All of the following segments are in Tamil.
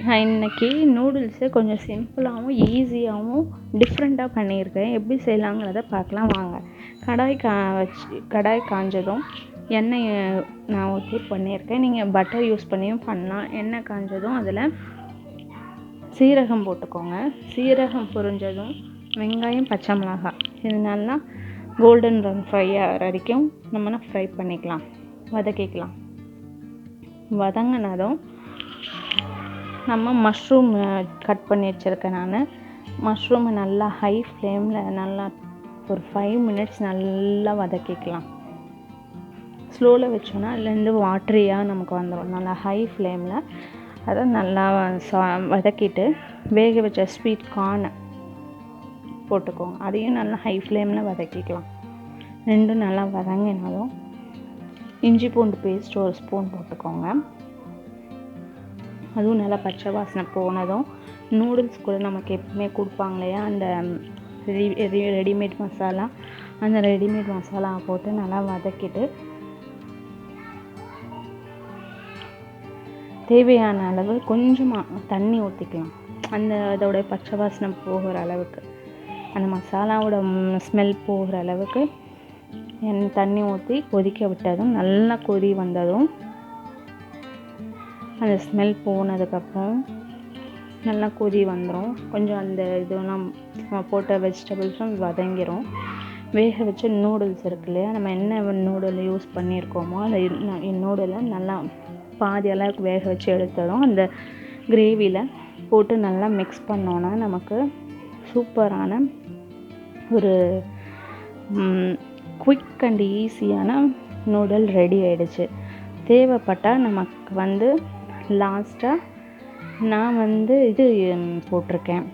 நான் இன்றைக்கி நூடுல்ஸை கொஞ்சம் சிம்பிளாகவும் ஈஸியாகவும் டிஃப்ரெண்ட்டாக பண்ணியிருக்கேன். எப்படி செய்யலாங்கிறத பார்க்கலாம் வாங்க. கடாய் காஞ்சதும் எண்ணெய் நான் ஊற்றி பண்ணியிருக்கேன். நீங்கள் பட்டர் யூஸ் பண்ணியும் பண்ணலாம். எண்ணெய் காஞ்சதும் அதில் சீரகம் போட்டுக்கோங்க. சீரகம் பொரிஞ்சதும் வெங்காயம், பச்சை மிளகாய் இது நல்லா கோல்டன் ப்ரௌன் ஃப்ரை ஆகிற வரைக்கும் நம்ம ஃப்ரை பண்ணிக்கலாம், வதக்கிக்கலாம். வதங்கினதும் நம்ம மஷ்ரூம் கட் பண்ணி வச்சுருக்கேன். நான் மஷ்ரூமை நல்லா ஹை ஃப்ளேமில் நல்லா ஒரு 5 மினிட்ஸ் நல்லா வதக்கிக்கலாம். ஸ்லோவில் வச்சோன்னா அதுலேருந்து வாட்டரியாக நமக்கு வந்துடும். நல்லா ஹை ஃப்ளேமில் அதை நல்லா வதக்கிட்டு வேக வச்ச ஸ்வீட் கார்னை போட்டுக்கோங்க. அதையும் நல்லா ஹை ஃப்ளேமில் வதக்கிக்கலாம். ரெண்டும் நல்லா வதங்கினாலும் இஞ்சி பூண்டு பேஸ்ட் ஒரு ஸ்பூன் போட்டுக்கோங்க. அதுவும் நல்லா பச்சை வாசனை போனதும் நூடுல்ஸ் கூட நமக்கு எப்பவுமே கொடுப்பாங்க இல்லையா, அந்த ரெடிமேட் மசாலா, அந்த ரெடிமேட் மசாலா போட்டு நல்லா வதக்கிட்டு தேவையான அளவு கொஞ்சமாக தண்ணி ஊற்றிக்கலாம். அதோடைய பச்சை வாசனை போகிற அளவுக்கு, அந்த மசாலாவோட ஸ்மெல் போகிற அளவுக்கு தண்ணி ஊற்றி கொதிக்க விட்டதும் நல்லா கொதி வந்ததும் அந்த ஸ்மெல் போனதுக்கப்புறம் நல்லா கொதி வந்துடும். கொஞ்சம் அந்த இதெல்லாம் போட்ட வெஜிடபிள்ஸும் வதங்கிடும். வேக வச்ச நூடுல்ஸ் இருக்கு இல்லையா, நம்ம என்ன நூடுல் யூஸ் பண்ணியிருக்கோமோ அந்த நூடுலை நல்லா பாதி அளவுக்கு வேக வச்சு எடுத்ததும் அந்த கிரேவியில் போட்டு நல்லா மிக்ஸ் பண்ணோன்னா நமக்கு சூப்பரான ஒரு குயிக் அண்ட் ஈஸியான நூடுல் ரெடி ஆகிடுச்சு. தேவைப்பட்டால் நமக்கு லாஸ்ட்டாக நான் இது போட்டிருக்கேன்,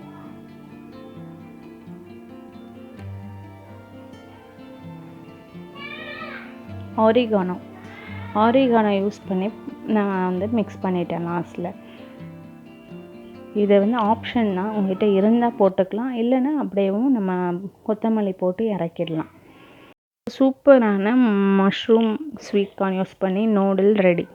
ஆரிகானோ யூஸ் பண்ணி நான் மிக்ஸ் பண்ணிட்டேன் லாஸ்ட்டில். இதை ஆப்ஷன் தான், உங்கள்கிட்ட இருந்தால் போட்டுக்கலாம், இல்லைன்னா அப்படியேவும் நம்ம கொத்தமல்லி போட்டு இறக்கிடலாம். சூப்பரான மஷ்ரூம் ஸ்வீட் கார்ன் யூஸ் பண்ணி நூடுல் ரெடி.